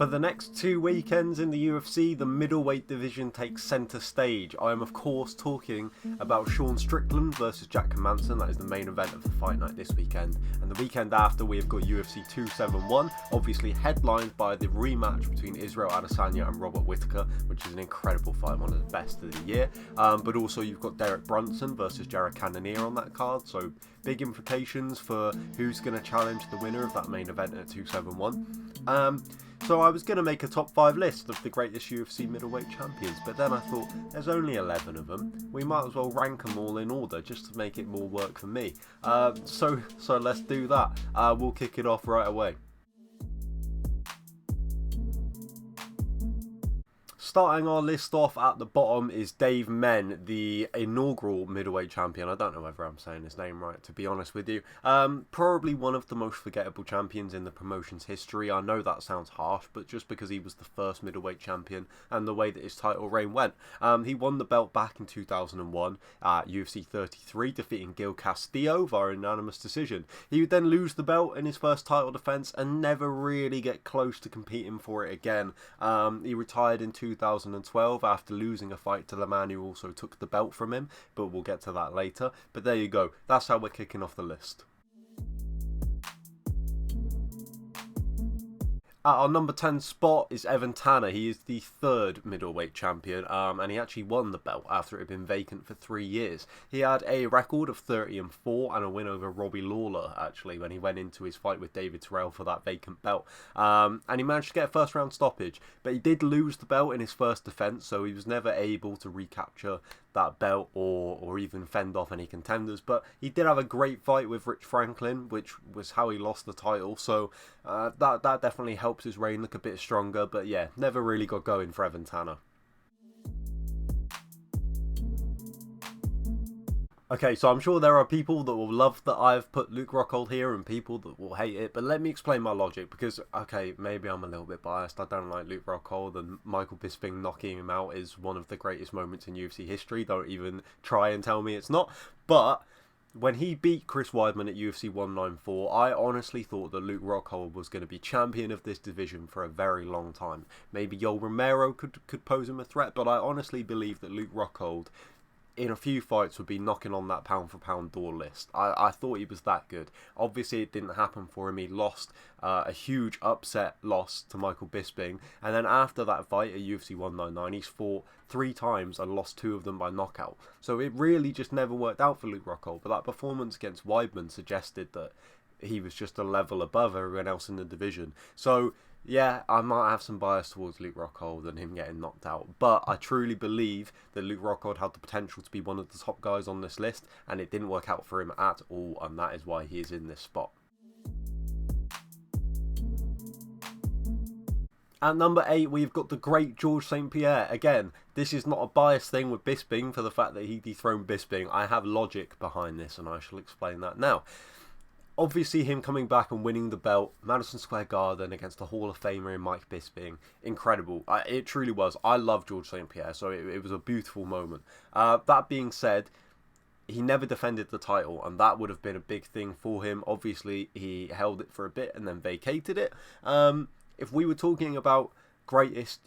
For the next 2 weekends in the UFC, the middleweight division takes centre stage. I am of course talking about Strickland versus Jack Manson. That is the main event of the fight night this weekend. And the weekend after, we have got UFC 271, obviously headlined by the rematch between Israel Adesanya and Robert Whittaker, which is an incredible fight, one of the best of the year. But also you've got Derek Brunson versus Jared Cannonier on that card, so big implications for who's going to challenge the winner of that main event at 271. So I was going to make a top 5 list of the greatest UFC middleweight champions, but then I thought there's only 11 of them. We might as well rank them all in order just to make it more work for me. So let's do that. We'll kick it off right away. Starting our list off at the bottom is Dave Men, the inaugural middleweight champion. I don't know whether I'm saying his name right, to be honest with you. Probably one of the most forgettable champions in the promotion's history. I know that sounds harsh, but just because he was the first middleweight champion and the way that his title reign went. He won the belt back in 2001 at UFC 33, defeating Gil Castillo via unanimous decision. He would then lose the belt in his first title defense and never really get close to competing for it again. He retired in 2012 after losing a fight to the man who also took the belt from him, but we'll get to that later. But there you go, that's how we're kicking off the list. At our number 10 spot is Evan Tanner. He is the third middleweight champion, and he actually won the belt after it had been vacant for 3 years. He had a record of 30-4 and a win over Robbie Lawler, actually, when he went into his fight with David Terrell for that vacant belt. And he managed to get a first round stoppage, but he did lose the belt in his first defense, so he was never able to recapture that belt or even fend off any contenders. But he did have a great fight with Rich Franklin, which was how he lost the title, so that definitely helps his reign look a bit stronger. But yeah, never really got going for Evan Tanner. Okay, so I'm sure there are people that will love that I've put Luke Rockhold here and people that will hate it, but let me explain my logic, because, okay, maybe I'm a little bit biased. I don't like Luke Rockhold, and Michael Bisping knocking him out is one of the greatest moments in UFC history. Don't even try and tell me it's not. But when he beat Chris Weidman at UFC 194, I honestly thought that Luke Rockhold was going to be champion of this division for a very long time. Maybe Yoel Romero could pose him a threat, but I honestly believe that Luke Rockhold in a few fights would be knocking on that pound for pound door list. I thought he was that good. Obviously it didn't happen for him. He lost a huge upset loss to Michael Bisping, and then after that fight at UFC 199 he's fought 3 times and lost 2 of them by knockout. So it really just never worked out for Luke Rockhold, but that performance against Weidman suggested that he was just a level above everyone else in the division. So yeah, I might have some bias towards Luke Rockhold and him getting knocked out, but I truly believe that Luke Rockhold had the potential to be one of the top guys on this list, and it didn't work out for him at all, and that is why he is in this spot. At number 8, we've got the great George St Pierre. Again, this is not a biased thing with Bisping for the fact that he dethroned Bisping. I have logic behind this, and I shall explain that now. Obviously, him coming back and winning the belt, Madison Square Garden against the Hall of Famer in Mike Bisping, incredible. It truly was. I love George St Pierre, so it was a beautiful moment. That being said, he never defended the title, and that would have been a big thing for him. Obviously, he held it for a bit and then vacated it. If we were talking about greatest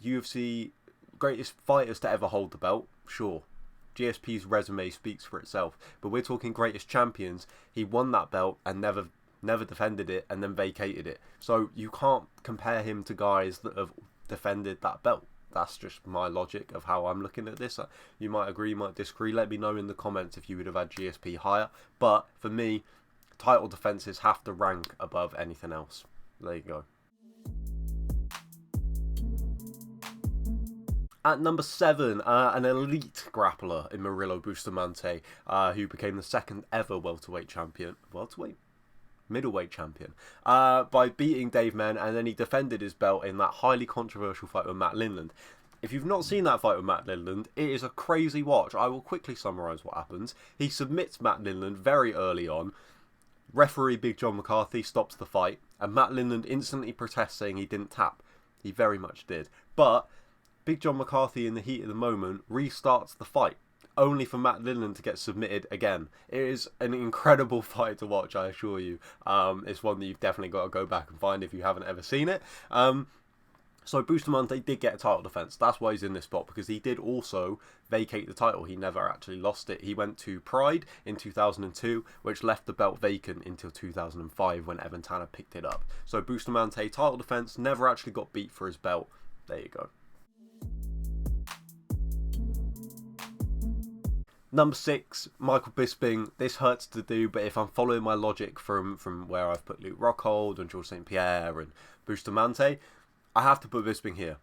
fighters to ever hold the belt, sure. GSP's resume speaks for itself, but we're talking greatest champions. He won that belt and never defended it and then vacated it. So you can't compare him to guys that have defended that belt. That's just my logic of how I'm looking at this. You might agree, you might disagree. Let me know in the comments if you would have had GSP higher. But for me, title defenses have to rank above anything else. There you go. At number 7, an elite grappler in Murillo Boostamante, who became the second ever middleweight champion, by beating Dave Men, and then he defended his belt in that highly controversial fight with Matt Lindland. If you've not seen that fight with Matt Lindland, it is a crazy watch. I will quickly summarise what happens. He submits Matt Lindland very early on. Referee Big John McCarthy stops the fight, and Matt Lindland instantly protests, saying he didn't tap. He very much did. But Big John McCarthy, in the heat of the moment, restarts the fight, only for Matt Lindland to get submitted again. It is an incredible fight to watch, I assure you. It's one that you've definitely got to go back and find if you haven't ever seen it. So Bustamante did get a title defense. That's why he's in this spot, because he did also vacate the title. He never actually lost it. He went to Pride in 2002, which left the belt vacant until 2005 when Evan Tanner picked it up. So Bustamante, title defense, never actually got beat for his belt. There you go. Number 6, Michael Bisping. This hurts to do, but if I'm following my logic from where I've put Luke Rockhold and George St Pierre and Bustamante, I have to put Bisping here.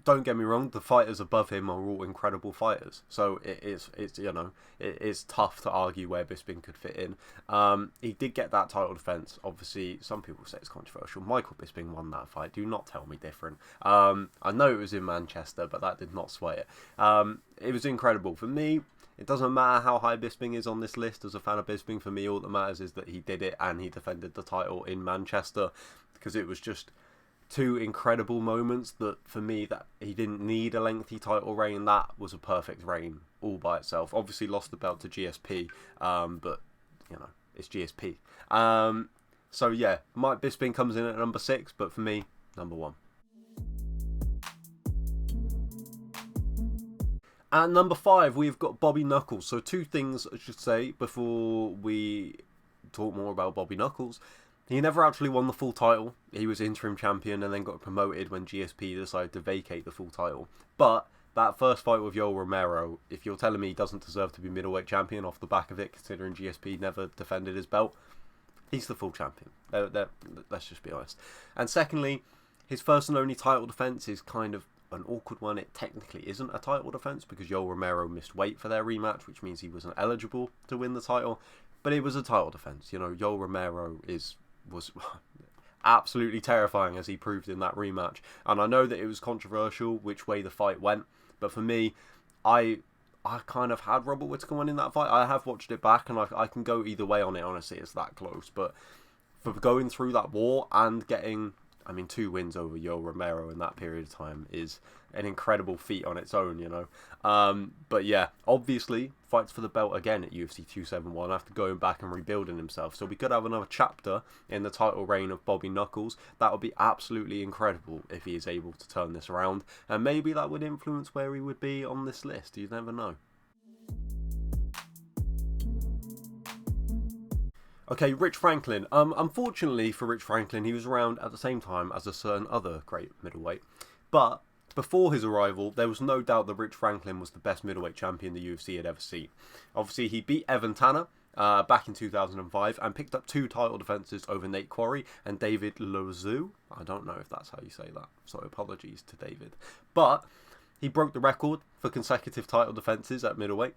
Don't get me wrong, the fighters above him are all incredible fighters, so it's tough to argue where Bisping could fit in. He did get that title defense. Obviously, some people say it's controversial. Michael Bisping won that fight. Do not tell me different. I know it was in Manchester, but that did not sway it. It was incredible. For me, it doesn't matter how high Bisping is on this list as a fan of Bisping. For me, all that matters is that he did it and he defended the title in Manchester, because it was just two incredible moments that, for me, that he didn't need a lengthy title reign. That was a perfect reign all by itself. Obviously lost the belt to GSP, but it's GSP. So yeah, Mike Bisping comes in at number 6, but for me, number 1. At number 5, we've got Bobby Knuckles. So 2 things I should say before we talk more about Bobby Knuckles. He never actually won the full title. He was interim champion and then got promoted when GSP decided to vacate the full title. But that first fight with Yoel Romero, if you're telling me he doesn't deserve to be middleweight champion off the back of it, considering GSP never defended his belt, he's the full champion. Let's just be honest. And secondly, his first and only title defense is kind of an awkward one. It technically isn't a title defense because Yoel Romero missed weight for their rematch, which means he wasn't eligible to win the title. But it was a title defense. Yoel Romero was absolutely terrifying, as he proved in that rematch. And I know that it was controversial which way the fight went, but for me, I kind of had Robert Whittaker winning that fight. I have watched it back and I can go either way on it, honestly. It's that close. But for going through that war and getting 2 wins over Yoel Romero in that period of time is an incredible feat on its own, But yeah, obviously, fights for the belt again at UFC 271 after going back and rebuilding himself. So we could have another chapter in the title reign of Bobby Knuckles. That would be absolutely incredible if he is able to turn this around. And maybe that would influence where he would be on this list. You never know. Okay, Rich Franklin. Unfortunately for Rich Franklin, he was around at the same time as a certain other great middleweight. But before his arrival, there was no doubt that Rich Franklin was the best middleweight champion the UFC had ever seen. Obviously, he beat Evan Tanner back in 2005 and picked up 2 title defenses over Nate Quarry and David Loiseau. I don't know if that's how you say that, so apologies to David. But he broke the record for consecutive title defenses at middleweight.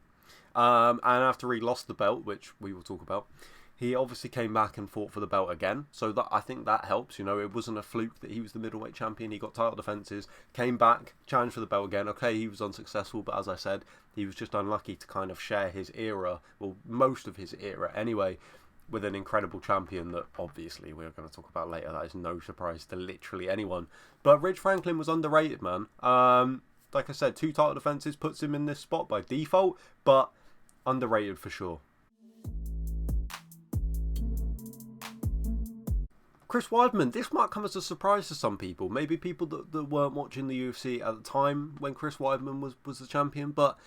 And after he lost the belt, which we will talk about, he obviously came back and fought for the belt again. So I think that helps. It wasn't a fluke that he was the middleweight champion. He got title defenses, came back, challenged for the belt again. Okay, he was unsuccessful, but as I said, he was just unlucky to kind of share his era, well, most of his era anyway, with an incredible champion that obviously we're going to talk about later. That is no surprise to literally anyone. But Rich Franklin was underrated, man. Like I said, 2 title defenses puts him in this spot by default, but underrated for sure. Chris Weidman, this might come as a surprise to some people. Maybe people that weren't watching the UFC at the time when Chris Weidman was the champion. But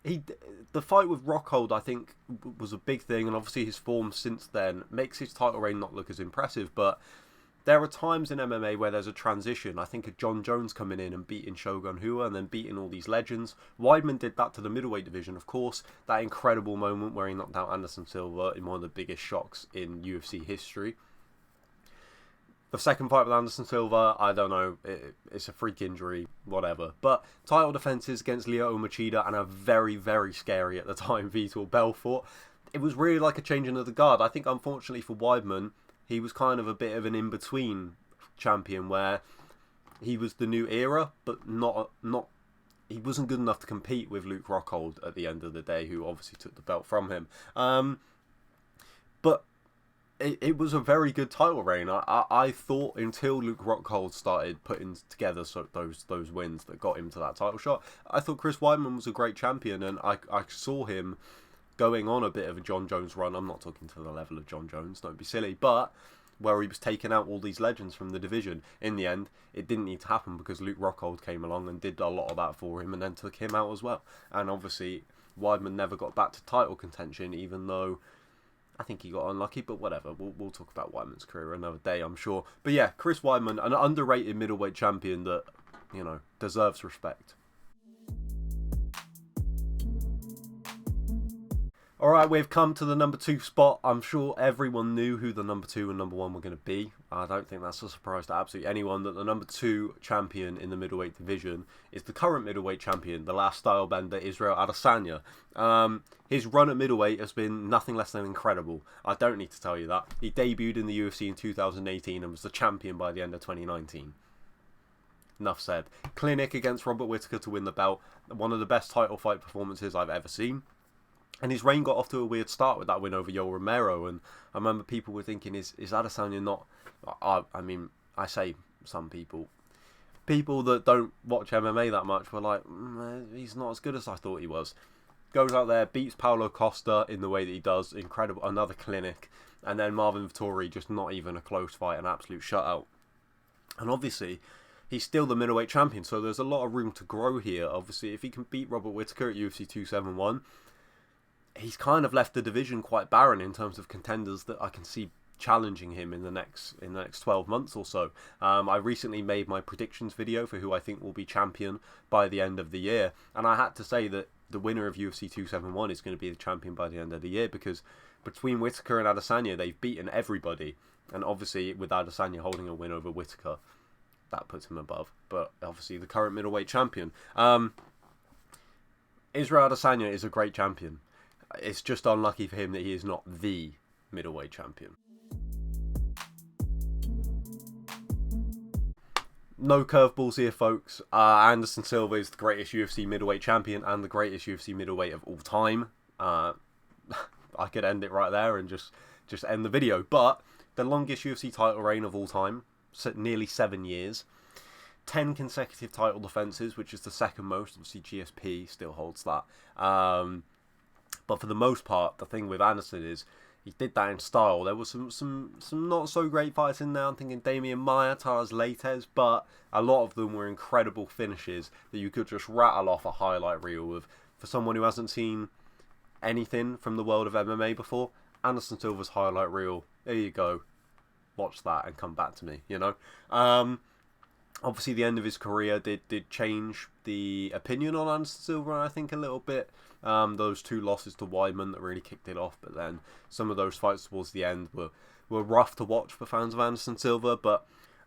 the fight with Rockhold, I think, was a big thing. And obviously his form since then makes his title reign not look as impressive. But there are times in MMA where there's a transition. I think of John Jones coming in and beating Shogun Rua and then beating all these legends. Weidman did that to the middleweight division, of course. That incredible moment where he knocked out Anderson Silva in one of the biggest shocks in UFC history. The second fight with Anderson Silva, I don't know, it's a freak injury, whatever. But title defenses against Lyoto Machida and a very, very scary at the time Vitor Belfort. It was really like a changing of the guard. I think unfortunately for Weidman, he was kind of a bit of an in-between champion where he was the new era, but not he wasn't good enough to compete with Luke Rockhold at the end of the day, who obviously took the belt from him. But it was a very good title reign. I thought until Luke Rockhold started putting together those wins that got him to that title shot, I thought Chris Weidman was a great champion, and I saw him going on a bit of a John Jones run. I'm not talking to the level of John Jones, don't be silly, but where he was taking out all these legends from the division. In the end, it didn't need to happen because Luke Rockhold came along and did a lot of that for him and then took him out as well. And obviously, Weidman never got back to title contention, even though I think he got unlucky, but whatever. We'll talk about Weidman's career another day, I'm sure. But yeah, Chris Weidman, an underrated middleweight champion that, you know, deserves respect. Alright, we've come to the number 2 spot. I'm sure everyone knew who the number 2 and number 1 were going to be. I don't think that's a surprise to absolutely anyone that the number 2 champion in the middleweight division is the current middleweight champion, the last style bender, Israel Adesanya. His run at middleweight has been nothing less than incredible. I don't need to tell you that. He debuted in the UFC in 2018 and was the champion by the end of 2019. Enough said. Clinic against Robert Whittaker to win the belt. One of the best title fight performances I've ever seen. And his reign got off to a weird start with that win over Yoel Romero. And I remember people were thinking, is Adesanya not... I mean, I say some people. People that don't watch MMA that much were like, he's not as good as I thought he was. Goes out there, beats Paulo Costa in the way that he does. Incredible. Another clinic. And then Marvin Vettori, just not even a close fight, an absolute shutout. And obviously, he's still the middleweight champion. So there's a lot of room to grow here. Obviously, if he can beat Robert Whittaker at UFC 271... he's kind of left the division quite barren in terms of contenders that I can see challenging him in the next 12 months or so. I recently made my predictions video for who I think will be champion by the end of the year, and I had to say that the winner of UFC 271 is going to be the champion by the end of the year, because between Whittaker and Adesanya, they've beaten everybody, and obviously with Adesanya holding a win over Whittaker, that puts him above. But obviously the current middleweight champion, Israel Adesanya, is a great champion. It's just unlucky for him that he is not the middleweight champion. No curveballs here, folks. Anderson Silva is the greatest UFC middleweight champion and the greatest UFC middleweight of all time. I could end it right there and just end the video. But the longest UFC title reign of all time, nearly 7 years. 10 consecutive title defenses, which is the second most. Obviously, GSP still holds that. But for the most part, the thing with Anderson is he did that in style. There was some not so great fights in there. I'm thinking Damian Maia, Taras Leites, but a lot of them were incredible finishes that you could just rattle off a highlight reel of. For someone who hasn't seen anything from the world of MMA before, Anderson Silva's highlight reel, there you go. Watch that and come back to me, you know. Obviously, the end of his career did change the opinion on Anderson Silva, I think, a little bit. Those 2 losses to Weidman that really kicked it off, but then some of those fights towards the end were rough to watch for fans of Anderson Silva. But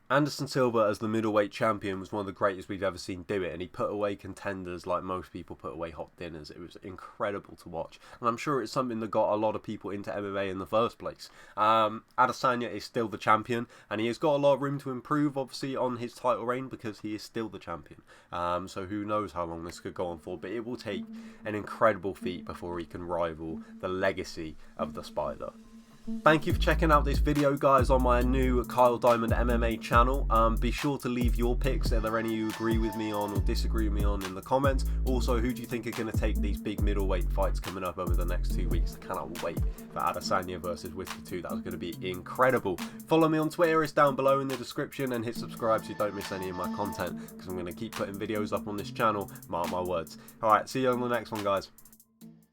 Anderson Silva as the middleweight champion was one of the greatest we've ever seen do it, and he put away contenders like most people put away hot dinners. It was incredible to watch, and I'm sure it's something that got a lot of people into MMA in the first place. Adesanya is still the champion, and he has got a lot of room to improve, obviously, on his title reign, because he is still the champion. So who knows how long this could go on for, but it will take an incredible feat before he can rival the legacy of the Spider. Thank you for checking out this video, guys, on my new Kyle Diamond MMA channel. Be sure to leave your picks. Are there any you agree with me on or disagree with me on in the comments? Also, who do you think are going to take these big middleweight fights coming up over the next 2 weeks? I cannot wait for Adesanya versus Whittaker 2. That was going to be incredible. Follow me on Twitter, it's down below in the description, and hit subscribe so you don't miss any of my content, because I'm going to keep putting videos up on this channel. Mark my words. Alright, see you on the next one, guys.